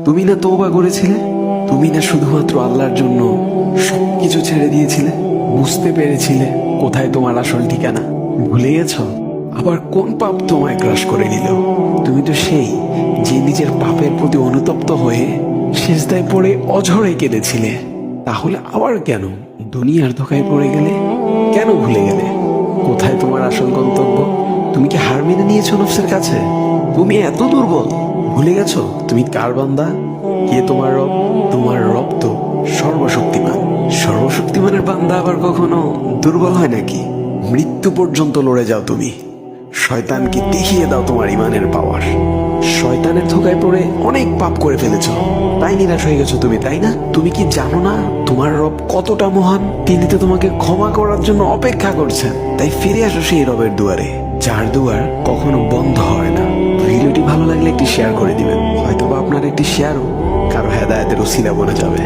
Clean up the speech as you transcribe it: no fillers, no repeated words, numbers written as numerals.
তুমি না তওবা করেছিলে? তুমি না শুধুমাত্র আল্লাহর জন্য সবকিছু ছেড়ে দিয়েছিলে? বুঝতে পেরেছিলে কোথায় তোমার আসল ঠিকানা? ভুলে গেছো? আবার কোন পাপ তোমায় গ্রাস করে নিল? তুমি তো সেই যে নিজের পাপের প্রতি অনুতপ্ত হয়ে সিজদায় পড়ে অঝরে কেঁদেছিলে। তাহলে আবার কেন দুনিয়ার ধোকায় পড়ে গেলে? কেন ভুলে গেলে কোথায় তোমার আসল গন্তব্য? তুমি কি হার মেনে নিয়েছো নফসের কাছে? তুমি এত দুর্বল, ভুলে গেছো তুমি কার বান্দা? কে তোমার রব? তোমার রব তো সর্বশক্তিমান। সর্বশক্তিমানের বান্দা আবার কখনো দুর্বল হয় নাকি? মৃত্যু পর্যন্ত লড়ে যাও তুমি। শয়তানকে দেখিয়ে দাও তোমার ইমানের পাওয়ার। শয়তানের ধোকায় পড়ে অনেক পাপ করে ফেলেছো, তাই নিরাশ হয়ে গেছো তুমি, তাই না? তুমি কি জানো না তোমার রব কতটা মহান? তিনি তো তোমাকে ক্ষমা করার জন্য অপেক্ষা করছেন। তাই ফিরে আসো সেই রবের দুয়ারে, যার দুয়ার কখনো বন্ধ হয় না। ভিডিওটি ভালো লাগলে একটি শেয়ার করে দিবেন, হয়তোবা আপনার একটি শেয়ারও কারো হেদায়েতের উসিলা বনে যাবে।